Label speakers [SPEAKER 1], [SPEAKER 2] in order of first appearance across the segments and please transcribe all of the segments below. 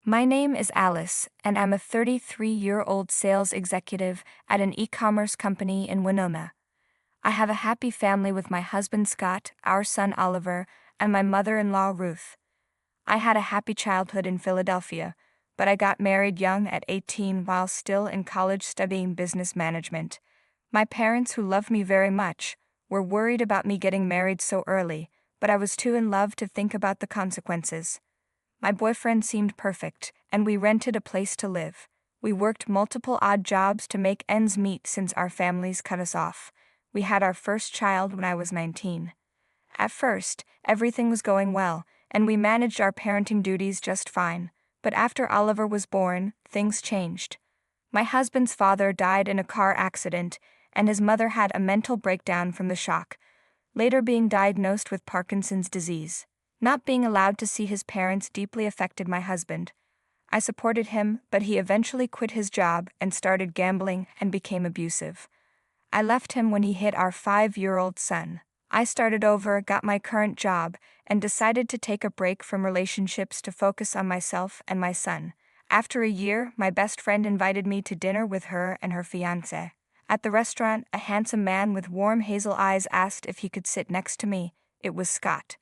[SPEAKER 1] My name is Alice, and I'm a 33-year-old sales executive at an e-commerce company in Winona. I have a happy family with my husband Scott, our son Oliver, and my mother-in-law Ruth. I had a happy childhood in Philadelphia, but I got married young at 18 while still in college studying business management. My parents, who loved me very much, were worried about me getting married so early, but I was too in love to think about the consequences. My boyfriend seemed perfect, and we rented a place to live. We worked multiple odd jobs to make ends meet since our families cut us off. We had our first child when I was 19. At first, everything was going well, and we managed our parenting duties just fine. But after Oliver was born, things changed. My husband's father died in a car accident, and his mother had a mental breakdown from the shock, later being diagnosed with Parkinson's disease. Not being allowed to see his parents deeply affected my husband. I supported him, but he eventually quit his job and started gambling and became abusive. I left him when he hit our 5-year-old son. I started over, got my current job, and decided to take a break from relationships to focus on myself and my son. After a year, my best friend invited me to dinner with her and her fiancé. At the restaurant, a handsome man with warm hazel eyes asked if he could sit next to me. It was Scott.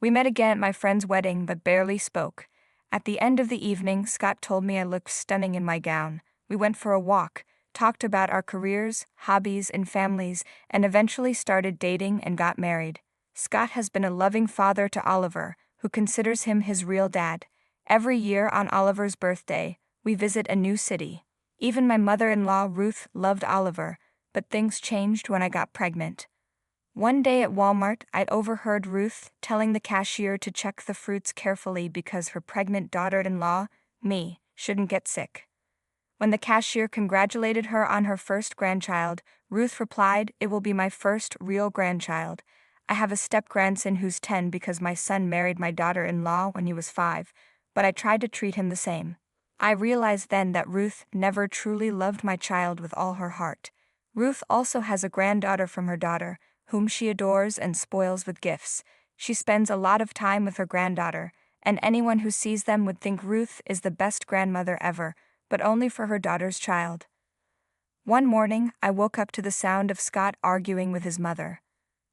[SPEAKER 1] We met again at my friend's wedding but barely spoke. At the end of the evening, Scott told me I looked stunning in my gown. We went for a walk, talked about our careers, hobbies, and families, and eventually started dating and got married. Scott has been a loving father to Oliver, who considers him his real dad. Every year on Oliver's birthday, we visit a new city. Even my mother-in-law Ruth loved Oliver, but things changed when I got pregnant. One day at Walmart, I'd overheard Ruth telling the cashier to check the fruits carefully because her pregnant daughter-in-law, me, shouldn't get sick. When the cashier congratulated her on her first grandchild, Ruth replied, "It will be my first real grandchild. I have a step-grandson who's 10 because my son married my daughter-in-law when he was 5, but I tried to treat him the same." I realized then that Ruth never truly loved my child with all her heart. Ruth also has a granddaughter from her daughter, whom she adores and spoils with gifts. She spends a lot of time with her granddaughter, and anyone who sees them would think Ruth is the best grandmother ever, but only for her daughter's child. One morning, I woke up to the sound of Scott arguing with his mother.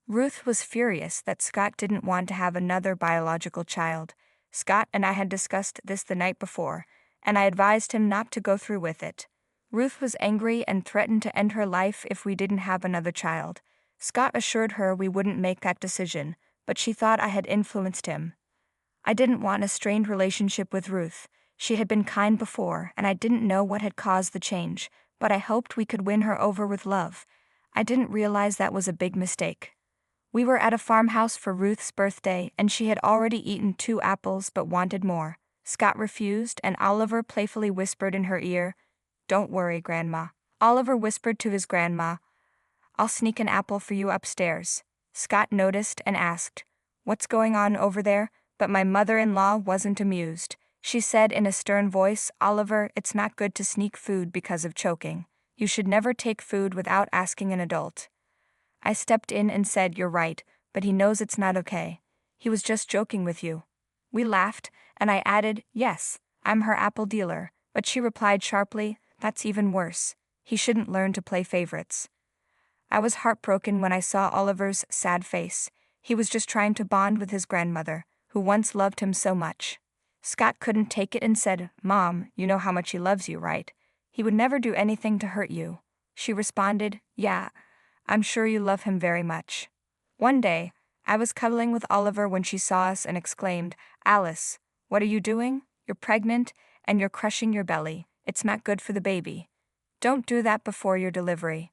[SPEAKER 1] Ruth was furious that Scott didn't want to have another biological child. Scott and I had discussed this the night before, and I advised him not to go through with it. Ruth was angry and threatened to end her life if we didn't have another child. Scott assured her we wouldn't make that decision, but she thought I had influenced him. I didn't want a strained relationship with Ruth. She had been kind before, and I didn't know what had caused the change, but I hoped we could win her over with love. I didn't realize that was a big mistake. We were at a farmhouse for Ruth's birthday, and she had already eaten 2 apples but wanted more. Scott refused, and Oliver playfully whispered in her ear, "Don't worry, Grandma." Oliver whispered to his grandma, "I'll sneak an apple for you upstairs." Scott noticed and asked, "What's going on over there?" But my mother-in-law wasn't amused. She said in a stern voice, "Oliver, it's not good to sneak food because of choking. You should never take food without asking an adult." I stepped in and said, "You're right, but he knows it's not okay. He was just joking with you." We laughed, and I added, "Yes, I'm her apple dealer," but she replied sharply, "That's even worse. He shouldn't learn to play favorites." I was heartbroken when I saw Oliver's sad face. He was just trying to bond with his grandmother, who once loved him so much. Scott couldn't take it and said, "Mom, you know how much he loves you, right? He would never do anything to hurt you." She responded, "Yeah, I'm sure you love him very much." One day, I was cuddling with Oliver when she saw us and exclaimed, "Alice, what are you doing? You're pregnant, and you're crushing your belly. It's not good for the baby. Don't do that before your delivery."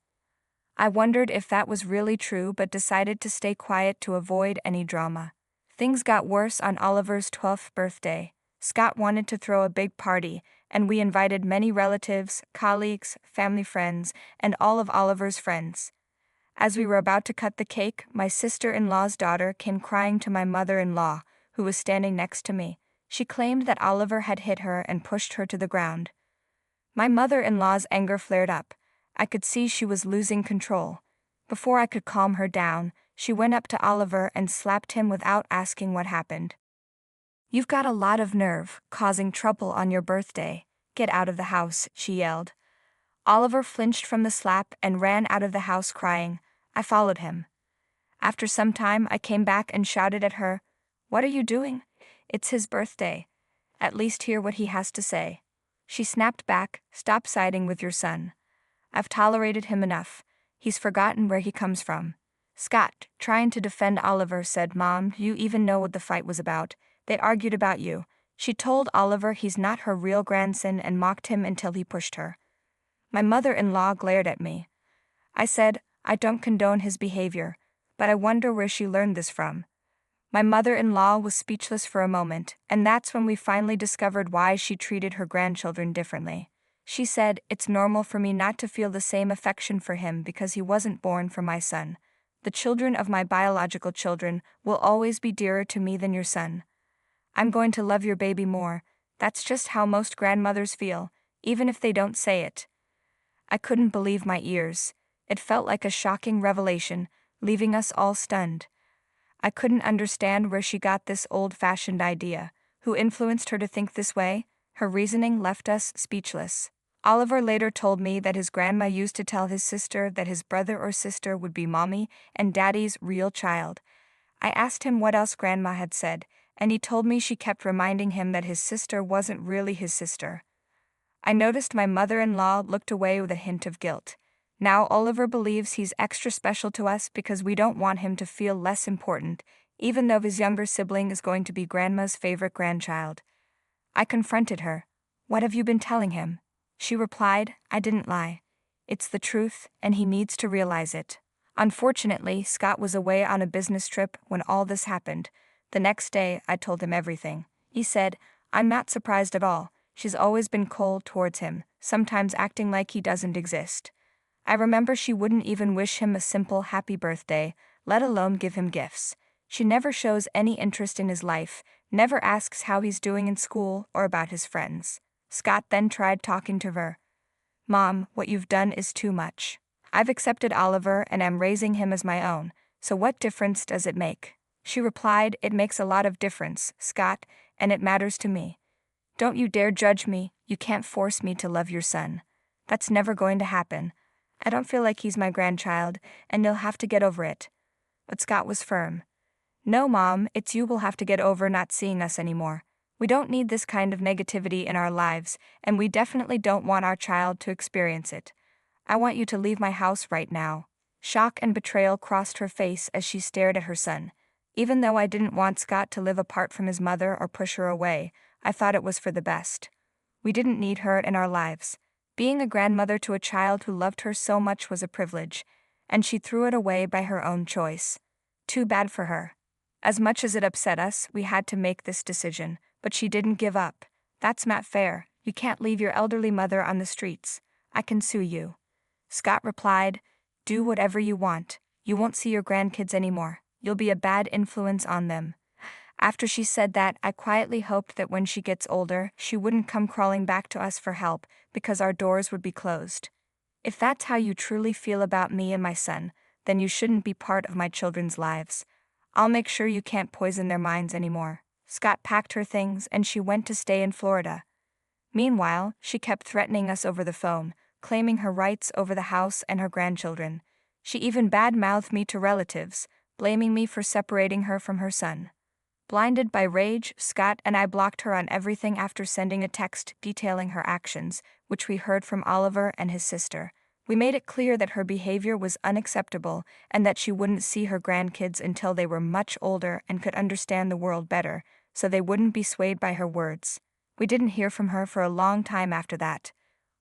[SPEAKER 1] I wondered if that was really true but decided to stay quiet to avoid any drama. Things got worse on Oliver's 12th birthday. Scott wanted to throw a big party, and we invited many relatives, colleagues, family friends, and all of Oliver's friends. As we were about to cut the cake, my sister-in-law's daughter came crying to my mother-in-law, who was standing next to me. She claimed that Oliver had hit her and pushed her to the ground. My mother-in-law's anger flared up. I could see she was losing control. Before I could calm her down, she went up to Oliver and slapped him without asking what happened. "You've got a lot of nerve, causing trouble on your birthday. Get out of the house," she yelled. Oliver flinched from the slap and ran out of the house crying. I followed him. After some time, I came back and shouted at her, "What are you doing? It's his birthday. At least hear what he has to say." She snapped back, "Stop siding with your son. I've tolerated him enough. He's forgotten where he comes from." Scott, trying to defend Oliver, said, "Mom, do you even know what the fight was about? They argued about you." She told Oliver he's not her real grandson and mocked him until he pushed her. My mother-in-law glared at me. I said, "I don't condone his behavior, but I wonder where she learned this from." My mother-in-law was speechless for a moment, and that's when we finally discovered why she treated her grandchildren differently. She said, "It's normal for me not to feel the same affection for him because he wasn't born for my son. The children of my biological children will always be dearer to me than your son. I'm going to love your baby more. That's just how most grandmothers feel, even if they don't say it." I couldn't believe my ears. It felt like a shocking revelation, leaving us all stunned. I couldn't understand where she got this old-fashioned idea. Who influenced her to think this way? Her reasoning left us speechless. Oliver later told me that his grandma used to tell his sister that his brother or sister would be mommy and daddy's real child. I asked him what else grandma had said, and he told me she kept reminding him that his sister wasn't really his sister. I noticed my mother-in-law looked away with a hint of guilt. Now Oliver believes he's extra special to us because we don't want him to feel less important, even though his younger sibling is going to be grandma's favorite grandchild. I confronted her. "What have you been telling him?" She replied, "I didn't lie. It's the truth, and he needs to realize it." Unfortunately, Scott was away on a business trip when all this happened. The next day, I told him everything. He said, "I'm not surprised at all. She's always been cold towards him, sometimes acting like he doesn't exist. I remember she wouldn't even wish him a simple happy birthday, let alone give him gifts. She never shows any interest in his life, never asks how he's doing in school or about his friends." Scott then tried talking to her. "Mom, what you've done is too much. I've accepted Oliver and am raising him as my own, so what difference does it make?" She replied, "It makes a lot of difference, Scott, and it matters to me. Don't you dare judge me. You can't force me to love your son. That's never going to happen. I don't feel like he's my grandchild, and you'll have to get over it." But Scott was firm. "No, Mom, it's you will have to get over not seeing us anymore. We don't need this kind of negativity in our lives, and we definitely don't want our child to experience it. I want you to leave my house right now." Shock and betrayal crossed her face as she stared at her son. Even though I didn't want Scott to live apart from his mother or push her away, I thought it was for the best. We didn't need her in our lives. Being a grandmother to a child who loved her so much was a privilege, and she threw it away by her own choice. Too bad for her. As much as it upset us, we had to make this decision, but she didn't give up. "That's not fair. You can't leave your elderly mother on the streets. I can sue you." Scott replied, "Do whatever you want. You won't see your grandkids anymore. You'll be a bad influence on them." After she said that, I quietly hoped that when she gets older, she wouldn't come crawling back to us for help, because our doors would be closed. If that's how you truly feel about me and my son, then you shouldn't be part of my children's lives. I'll make sure you can't poison their minds anymore. Scott packed her things and she went to stay in Florida. Meanwhile, she kept threatening us over the phone, claiming her rights over the house and her grandchildren. She even bad-mouthed me to relatives, blaming me for separating her from her son. Blinded by rage, Scott and I blocked her on everything after sending a text detailing her actions, which we heard from Oliver and his sister. We made it clear that her behavior was unacceptable and that she wouldn't see her grandkids until they were much older and could understand the world better, so they wouldn't be swayed by her words. We didn't hear from her for a long time after that.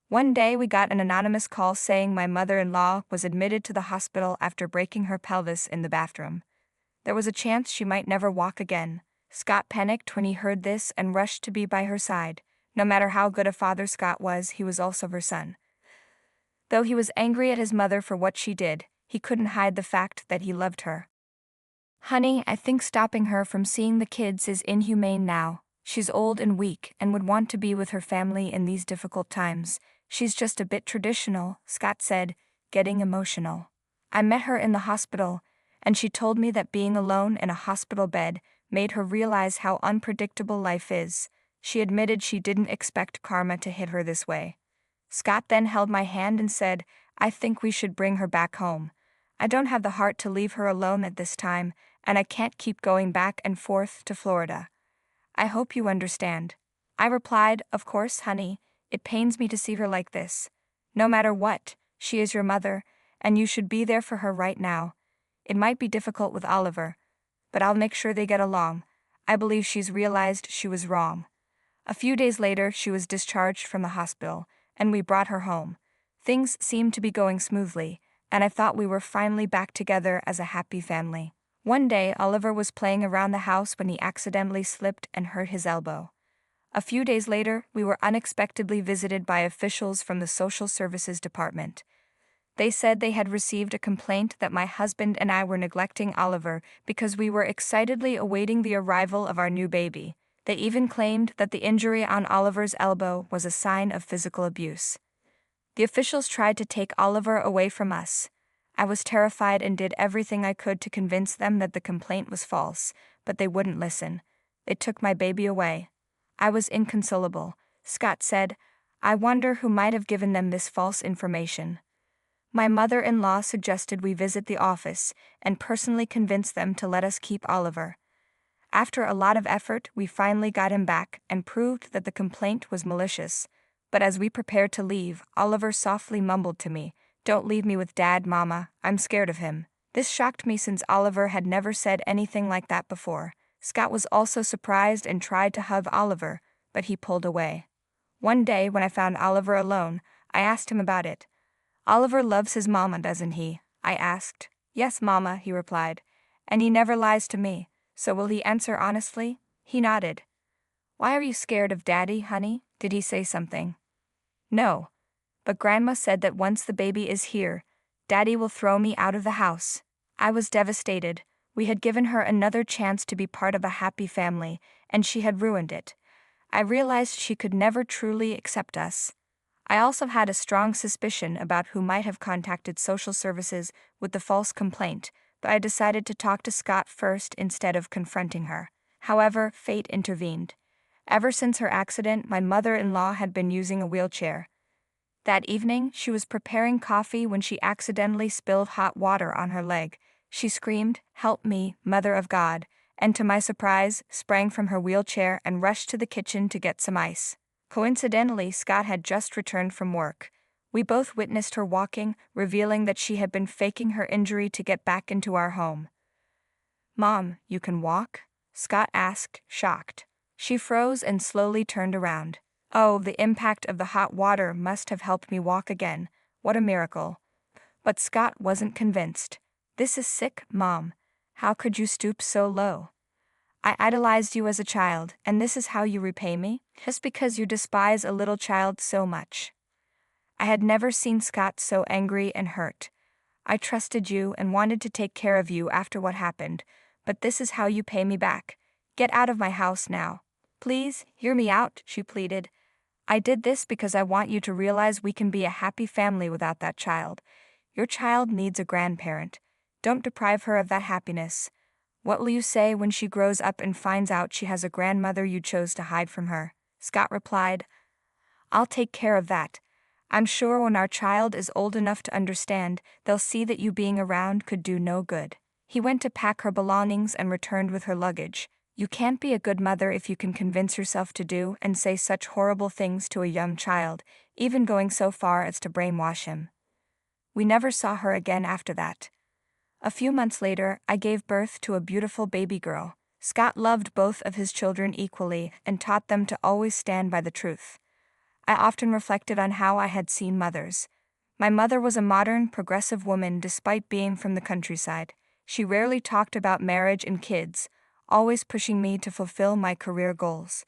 [SPEAKER 1] One day we got an anonymous call saying my mother-in-law was admitted to the hospital after breaking her pelvis in the bathroom. There was a chance she might never walk again. Scott panicked when he heard this and rushed to be by her side. No matter how good a father Scott was, he was also her son. Though he was angry at his mother for what she did, he couldn't hide the fact that he loved her. "Honey, I think stopping her from seeing the kids is inhumane now. She's old and weak and would want to be with her family in these difficult times. She's just a bit traditional," Scott said, getting emotional. "I met her in the hospital, and she told me that being alone in a hospital bed made her realize how unpredictable life is. She admitted she didn't expect karma to hit her this way. Scott then held my hand and said, "I think we should bring her back home. I don't have the heart to leave her alone at this time, and I can't keep going back and forth to Florida. I hope you understand." I replied, "Of course, honey. It pains me to see her like this. No matter what, she is your mother, and you should be there for her right now. It might be difficult with Oliver, but I'll make sure they get along. I believe she's realized she was wrong." A few days later, she was discharged from the hospital, and we brought her home. Things seemed to be going smoothly, and I thought we were finally back together as a happy family. One day, Oliver was playing around the house when he accidentally slipped and hurt his elbow. A few days later, we were unexpectedly visited by officials from the Social Services Department. They said they had received a complaint that my husband and I were neglecting Oliver because we were excitedly awaiting the arrival of our new baby. They even claimed that the injury on Oliver's elbow was a sign of physical abuse. The officials tried to take Oliver away from us. I was terrified and did everything I could to convince them that the complaint was false, but they wouldn't listen. They took my baby away. I was inconsolable. Scott said, "I wonder who might have given them this false information." My mother-in-law suggested we visit the office and personally convince them to let us keep Oliver. After a lot of effort, we finally got him back and proved that the complaint was malicious. But as we prepared to leave, Oliver softly mumbled to me, "Don't leave me with Dad, Mama. I'm scared of him." This shocked me since Oliver had never said anything like that before. Scott was also surprised and tried to hug Oliver, but he pulled away. One day, when I found Oliver alone, I asked him about it. "Oliver loves his mama, doesn't he?" I asked. "Yes, Mama," he replied. "And he never lies to me. So will he answer honestly?" He nodded. "Why are you scared of Daddy, honey? Did he say something?" "No. But Grandma said that once the baby is here, Daddy will throw me out of the house." I was devastated. We had given her another chance to be part of a happy family, and she had ruined it. I realized she could never truly accept us. I also had a strong suspicion about who might have contacted social services with the false complaint, but I decided to talk to Scott first instead of confronting her. However, fate intervened. Ever since her accident, my mother-in-law had been using a wheelchair. That evening, she was preparing coffee when she accidentally spilled hot water on her leg. She screamed, "Help me, Mother of God," and to my surprise, sprang from her wheelchair and rushed to the kitchen to get some ice. Coincidentally, Scott had just returned from work. We both witnessed her walking, revealing that she had been faking her injury to get back into our home. "Mom, you can walk?" Scott asked, shocked. She froze and slowly turned around. Oh, the impact of the hot water must have helped me walk again. What a miracle. But Scott wasn't convinced. "This is sick, Mom. How could you stoop so low? I idolized you as a child, and this is how you repay me? Just because you despise a little child so much." I had never seen Scott so angry and hurt. "I trusted you and wanted to take care of you after what happened, but this is how you pay me back. Get out of my house now. Please, hear me out," she pleaded. "I did this because I want you to realize we can be a happy family without that child. Your child needs a grandparent. Don't deprive her of that happiness. What will you say when she grows up and finds out she has a grandmother you chose to hide from her?" Scott replied, "I'll take care of that. I'm sure when our child is old enough to understand, they'll see that you being around could do no good." He went to pack her belongings and returned with her luggage. You can't be a good mother if you can convince yourself to do and say such horrible things to a young child, even going so far as to brainwash him. We never saw her again after that. A few months later, I gave birth to a beautiful baby girl. Scott loved both of his children equally and taught them to always stand by the truth. I often reflected on how I had seen mothers. My mother was a modern, progressive woman despite being from the countryside. She rarely talked about marriage and kids, always pushing me to fulfill my career goals.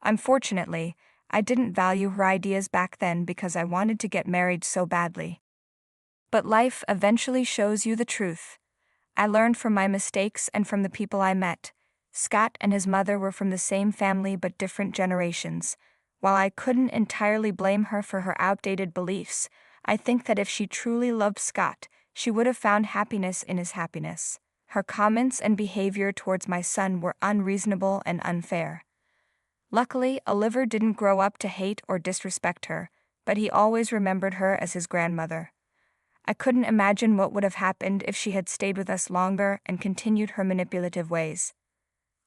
[SPEAKER 1] Unfortunately, I didn't value her ideas back then because I wanted to get married so badly. But life eventually shows you the truth. I learned from my mistakes and from the people I met. Scott and his mother were from the same family but different generations. While I couldn't entirely blame her for her outdated beliefs, I think that if she truly loved Scott, she would have found happiness in his happiness. Her comments and behavior towards my son were unreasonable and unfair. Luckily, Oliver didn't grow up to hate or disrespect her, but he always remembered her as his grandmother. I couldn't imagine what would have happened if she had stayed with us longer and continued her manipulative ways.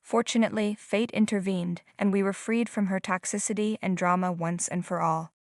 [SPEAKER 1] Fortunately, fate intervened, and we were freed from her toxicity and drama once and for all.